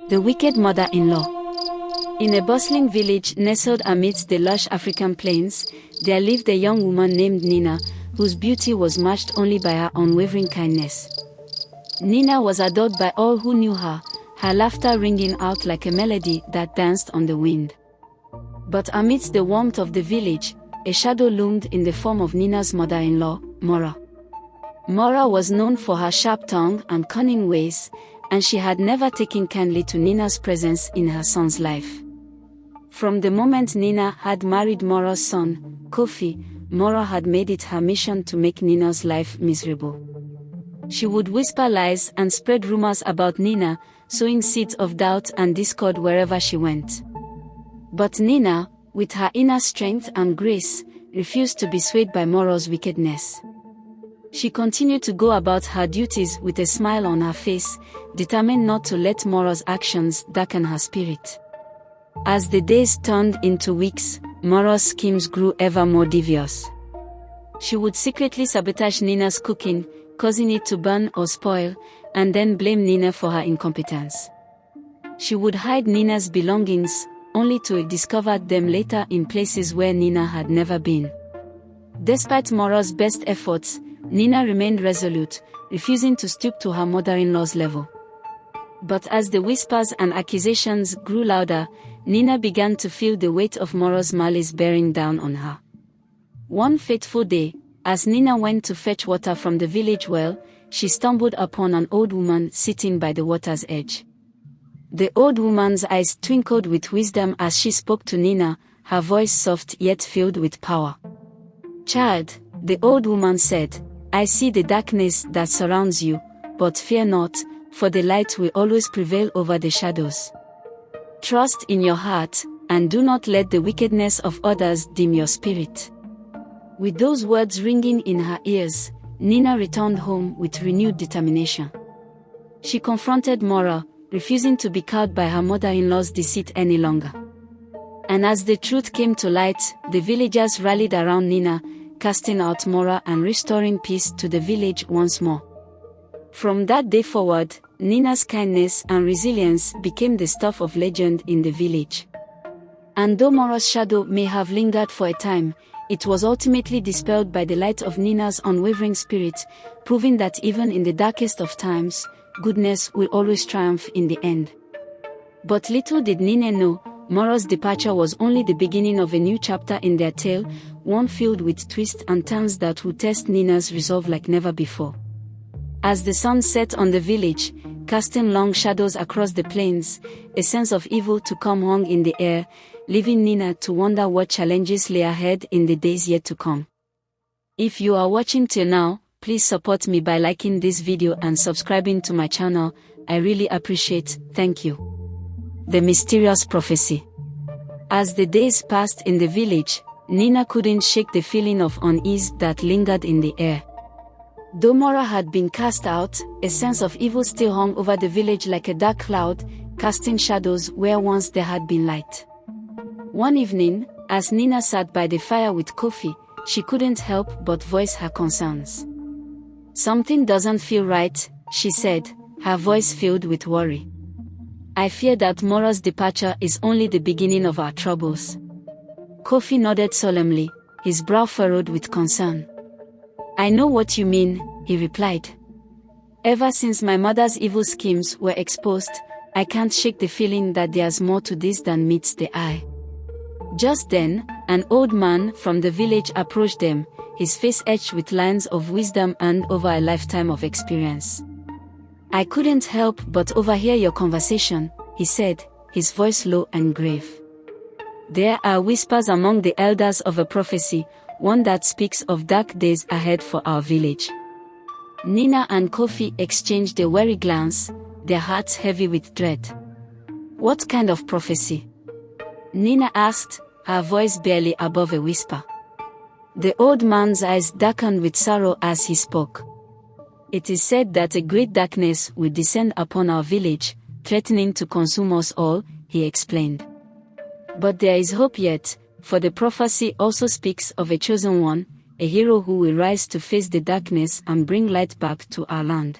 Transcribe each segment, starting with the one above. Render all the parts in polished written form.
The wicked mother-in-law. In a bustling village nestled amidst the lush African plains, there lived a young woman named Nina, whose beauty was matched only by her unwavering kindness. Nina was adored by all who knew her, her laughter ringing out like a melody that danced on the wind. But amidst the warmth of the village, a shadow loomed in the form of Nina's mother-in-law, Mora. Mora was known for her sharp tongue and cunning ways, and she had never taken kindly to Nina's presence in her son's life. From the moment Nina had married Mora's son, Kofi, Mora had made it her mission to make Nina's life miserable. She would whisper lies and spread rumors about Nina, sowing seeds of doubt and discord wherever she went. But Nina, with her inner strength and grace, refused to be swayed by Mora's wickedness. She continued to go about her duties with a smile on her face, determined not to let Mora's actions darken her spirit. As the days turned into weeks, Mora's schemes grew ever more devious. She would secretly sabotage Nina's cooking, causing it to burn or spoil, and then blame Nina for her incompetence. She would hide Nina's belongings, only to discover them later in places where Nina had never been. Despite Mora's best efforts, Nina remained resolute, refusing to stoop to her mother-in-law's level. But as the whispers and accusations grew louder, Nina began to feel the weight of Mora's malice bearing down on her. One fateful day, as Nina went to fetch water from the village well, she stumbled upon an old woman sitting by the water's edge. The old woman's eyes twinkled with wisdom as she spoke to Nina, her voice soft yet filled with power. "Child," the old woman said, "I see the darkness that surrounds you, but fear not, for the light will always prevail over the shadows. Trust in your heart, and do not let the wickedness of others dim your spirit." With those words ringing in her ears, Nina returned home with renewed determination. She confronted Mora, refusing to be cowed by her mother-in-law's deceit any longer. And as the truth came to light, the villagers rallied around Nina, casting out Mora and restoring peace to the village once more. From that day forward, Nina's kindness and resilience became the stuff of legend in the village. And though Mora's shadow may have lingered for a time, it was ultimately dispelled by the light of Nina's unwavering spirit, proving that even in the darkest of times, goodness will always triumph in the end. But little did Nina know, Mora's departure was only the beginning of a new chapter in their tale, one filled with twists and turns that would test Nina's resolve like never before. As the sun set on the village, casting long shadows across the plains, a sense of evil to come hung in the air, leaving Nina to wonder what challenges lay ahead in the days yet to come. If you are watching till now, please support me by liking this video and subscribing to my channel. I really appreciate, thank you. The mysterious prophecy. As the days passed in the village, Nina couldn't shake the feeling of unease that lingered in the air. Though Mora had been cast out, a sense of evil still hung over the village like a dark cloud, casting shadows where once there had been light. One evening, as Nina sat by the fire with Kofi, she couldn't help but voice her concerns. "Something doesn't feel right," she said, her voice filled with worry. "I fear that Mora's departure is only the beginning of our troubles." Kofi nodded solemnly, his brow furrowed with concern. "I know what you mean," he replied. "Ever since my mother's evil schemes were exposed, I can't shake the feeling that there's more to this than meets the eye." Just then, an old man from the village approached them, his face etched with lines of wisdom earned over a lifetime of experience. "I couldn't help but overhear your conversation," he said, his voice low and grave. "There are whispers among the elders of a prophecy, one that speaks of dark days ahead for our village." Nina and Kofi exchanged a wary glance, their hearts heavy with dread. "What kind of prophecy?" Nina asked, her voice barely above a whisper. The old man's eyes darkened with sorrow as he spoke. "It is said that a great darkness will descend upon our village, threatening to consume us all," he explained. "But there is hope yet, for the prophecy also speaks of a chosen one, a hero who will rise to face the darkness and bring light back to our land."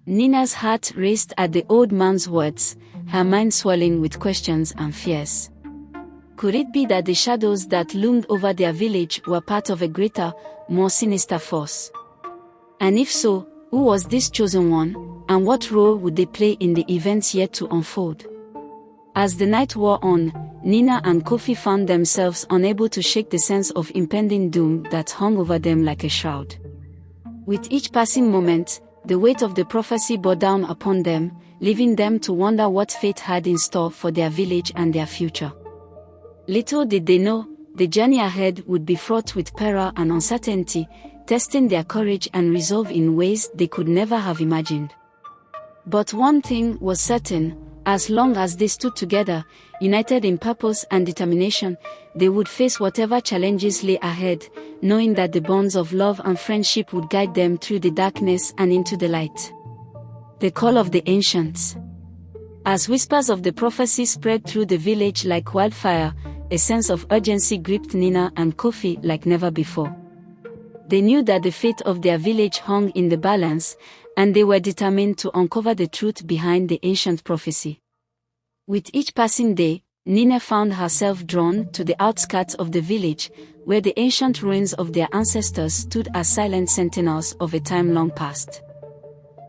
Nina's heart raced at the old man's words, her mind swelling with questions and fears. Could it be that the shadows that loomed over their village were part of a greater, more sinister force? And if so, who was this chosen one, and what role would they play in the events yet to unfold? As the night wore on, Nina and Kofi found themselves unable to shake the sense of impending doom that hung over them like a shroud. With each passing moment, the weight of the prophecy bore down upon them, leaving them to wonder what fate had in store for their village and their future. Little did they know, the journey ahead would be fraught with peril and uncertainty, testing their courage and resolve in ways they could never have imagined. But one thing was certain: as long as they stood together, united in purpose and determination, they would face whatever challenges lay ahead, knowing that the bonds of love and friendship would guide them through the darkness and into the light. The call of the ancients. As whispers of the prophecy spread through the village like wildfire, a sense of urgency gripped Nina and Kofi like never before. They knew that the fate of their village hung in the balance, and they were determined to uncover the truth behind the ancient prophecy. With each passing day, Nina found herself drawn to the outskirts of the village, where the ancient ruins of their ancestors stood as silent sentinels of a time long past.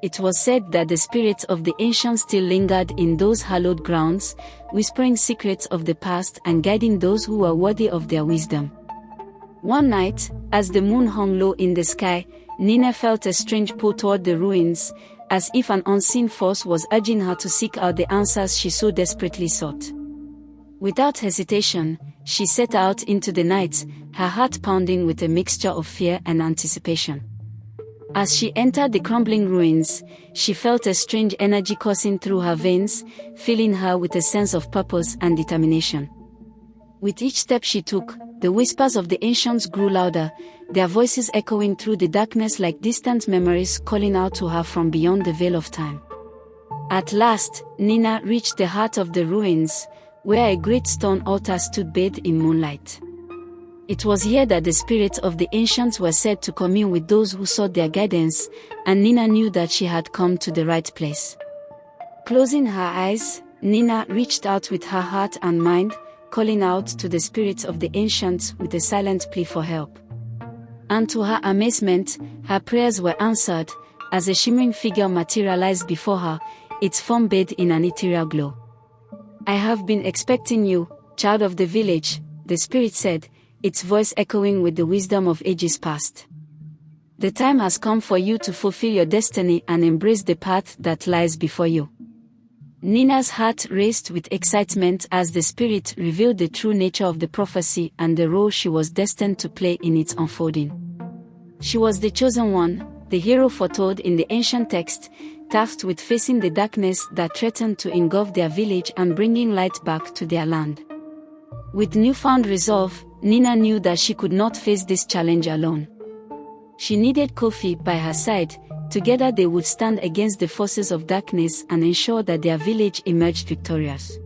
It was said that the spirits of the ancients still lingered in those hallowed grounds, whispering secrets of the past and guiding those who were worthy of their wisdom. One night, as the moon hung low in the sky, Nina felt a strange pull toward the ruins, as if an unseen force was urging her to seek out the answers she so desperately sought. Without hesitation, she set out into the night, her heart pounding with a mixture of fear and anticipation. As she entered the crumbling ruins, she felt a strange energy coursing through her veins, filling her with a sense of purpose and determination. With each step she took, the whispers of the ancients grew louder, their voices echoing through the darkness like distant memories calling out to her from beyond the veil of time. At last, Nina reached the heart of the ruins, where a great stone altar stood bathed in moonlight. It was here that the spirits of the ancients were said to commune with those who sought their guidance, and Nina knew that she had come to the right place. Closing her eyes, Nina reached out with her heart and mind, calling out to the spirits of the ancients with a silent plea for help. And to her amazement, her prayers were answered, as a shimmering figure materialized before her, its form bathed in an ethereal glow. "I have been expecting you, child of the village," the spirit said, its voice echoing with the wisdom of ages past. "The time has come for you to fulfill your destiny and embrace the path that lies before you." Nina's heart raced with excitement as the spirit revealed the true nature of the prophecy and the role she was destined to play in its unfolding. She was the chosen one, the hero foretold in the ancient text, tasked with facing the darkness that threatened to engulf their village and bringing light back to their land. With newfound resolve, Nina knew that she could not face this challenge alone. She needed Kofi by her side. Together they would stand against the forces of darkness and ensure that their village emerged victorious.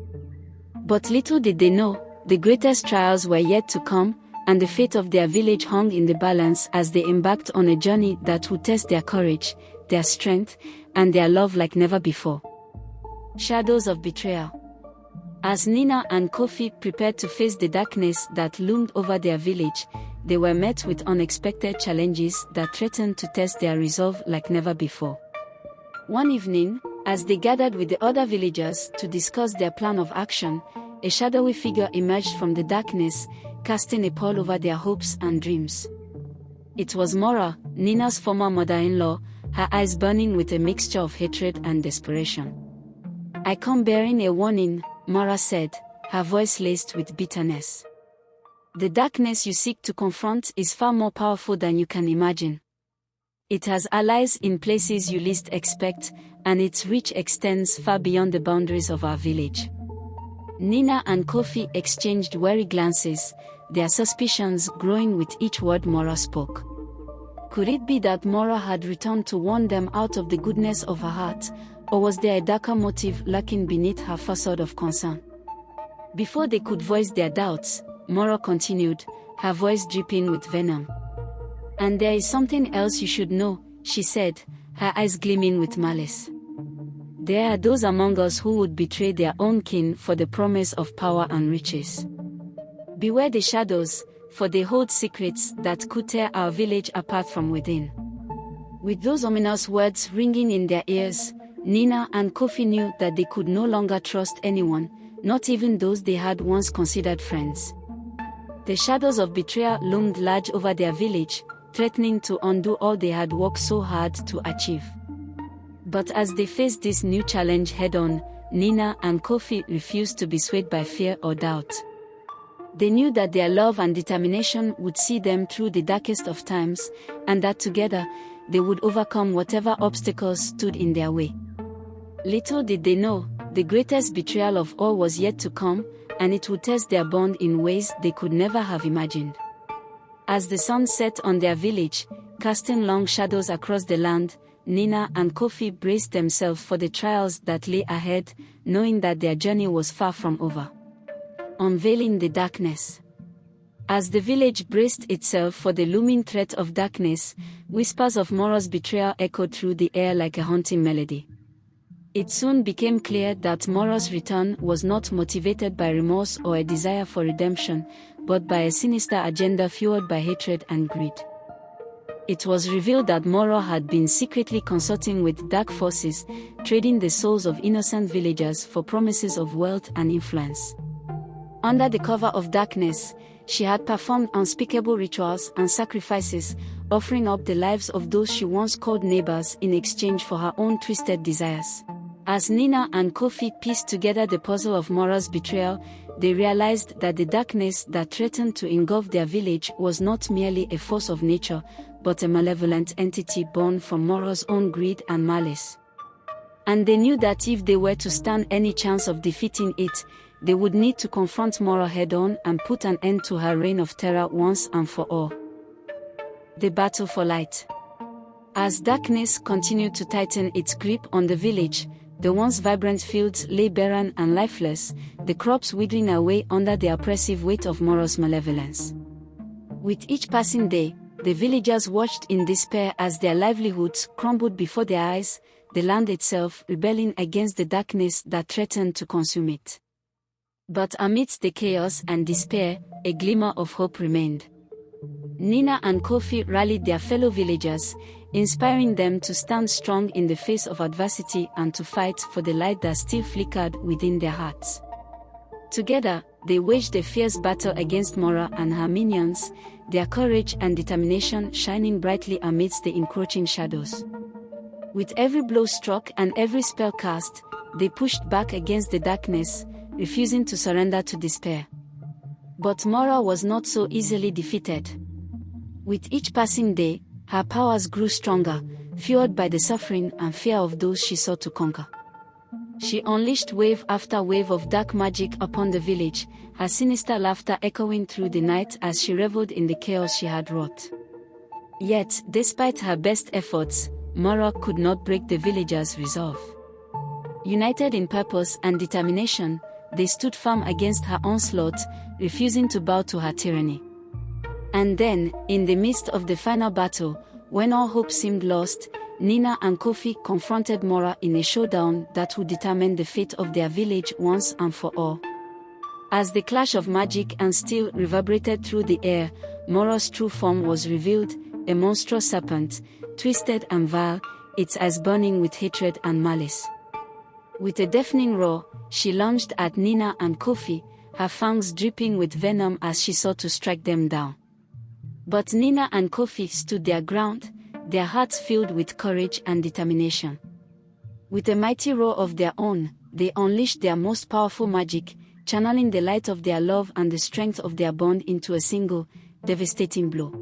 But little did they know, the greatest trials were yet to come, and the fate of their village hung in the balance as they embarked on a journey that would test their courage, their strength, and their love like never before. Shadows of betrayal. As Nina and Kofi prepared to face the darkness that loomed over their village, they were met with unexpected challenges that threatened to test their resolve like never before. One evening, as they gathered with the other villagers to discuss their plan of action, a shadowy figure emerged from the darkness, casting a pall over their hopes and dreams. It was Mora, Nina's former mother-in-law, her eyes burning with a mixture of hatred and desperation. "I come bearing a warning," Mora said, her voice laced with bitterness. "The darkness you seek to confront is far more powerful than you can imagine. It has allies in places you least expect, and its reach extends far beyond the boundaries of our village." Nina and Kofi exchanged wary glances, their suspicions growing with each word Mora spoke. Could it be that Mora had returned to warn them out of the goodness of her heart, or was there a darker motive lurking beneath her facade of concern? Before they could voice their doubts, Mora continued, her voice dripping with venom. "And there is something else you should know," she said, her eyes gleaming with malice. There are those among us who would betray their own kin for the promise of power and riches. Beware the shadows, for they hold secrets that could tear our village apart from within. With those ominous words ringing in their ears, Nina and Kofi knew that they could no longer trust anyone, not even those they had once considered friends. The shadows of betrayal loomed large over their village, threatening to undo all they had worked so hard to achieve. But as they faced this new challenge head-on, Nina and Kofi refused to be swayed by fear or doubt. They knew that their love and determination would see them through the darkest of times, and that together, they would overcome whatever obstacles stood in their way. Little did they know, the greatest betrayal of all was yet to come, and it would test their bond in ways they could never have imagined. As the sun set on their village, casting long shadows across the land, Nina and Kofi braced themselves for the trials that lay ahead, knowing that their journey was far from over. Unveiling the darkness. As the village braced itself for the looming threat of darkness, whispers of Moro's betrayal echoed through the air like a haunting melody. It soon became clear that Moro's return was not motivated by remorse or a desire for redemption, but by a sinister agenda fueled by hatred and greed. It was revealed that Moro had been secretly consorting with dark forces, trading the souls of innocent villagers for promises of wealth and influence. Under the cover of darkness, she had performed unspeakable rituals and sacrifices, offering up the lives of those she once called neighbors in exchange for her own twisted desires. As Nina and Kofi pieced together the puzzle of Moro's betrayal, they realized that the darkness that threatened to engulf their village was not merely a force of nature, but a malevolent entity born from Moro's own greed and malice. And they knew that if they were to stand any chance of defeating it, they would need to confront Moro head-on and put an end to her reign of terror once and for all. The battle for light. As darkness continued to tighten its grip on the village, the once vibrant fields lay barren and lifeless, the crops withering away under the oppressive weight of Moro's malevolence. With each passing day, the villagers watched in despair as their livelihoods crumbled before their eyes, the land itself rebelling against the darkness that threatened to consume it. But amidst the chaos and despair, a glimmer of hope remained. Nina and Kofi rallied their fellow villagers, inspiring them to stand strong in the face of adversity and to fight for the light that still flickered within their hearts. Together, they waged a fierce battle against Moro and her minions, their courage and determination shining brightly amidst the encroaching shadows. With every blow struck and every spell cast, they pushed back against the darkness, refusing to surrender to despair. But Moro was not so easily defeated. With each passing day, her powers grew stronger, fueled by the suffering and fear of those she sought to conquer. She unleashed wave after wave of dark magic upon the village, her sinister laughter echoing through the night as she reveled in the chaos she had wrought. Yet, despite her best efforts, Moro could not break the villagers' resolve. United in purpose and determination, they stood firm against her onslaught, refusing to bow to her tyranny. And then, in the midst of the final battle, when all hope seemed lost, Nina and Kofi confronted Moro in a showdown that would determine the fate of their village once and for all. As the clash of magic and steel reverberated through the air, Moro's true form was revealed, a monstrous serpent, twisted and vile, its eyes burning with hatred and malice. With a deafening roar, she lunged at Nina and Kofi, her fangs dripping with venom as she sought to strike them down. But Nina and Kofi stood their ground, their hearts filled with courage and determination. With a mighty roar of their own, they unleashed their most powerful magic, channeling the light of their love and the strength of their bond into a single, devastating blow.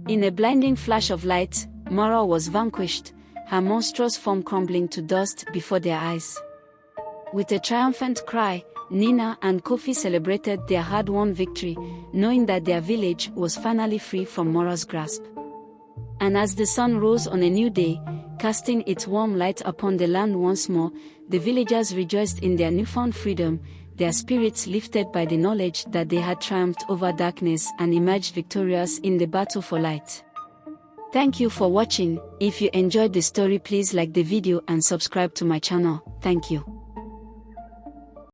In a blinding flash of light, Moro was vanquished, her monstrous form crumbling to dust before their eyes. With a triumphant cry, Nina and Kofi celebrated their hard-won victory, knowing that their village was finally free from Moro's grasp. And as the sun rose on a new day, casting its warm light upon the land once more, the villagers rejoiced in their newfound freedom, their spirits lifted by the knowledge that they had triumphed over darkness and emerged victorious in the battle for light. Thank you for watching. If you enjoyed the story, please like the video and subscribe to my channel. Thank you.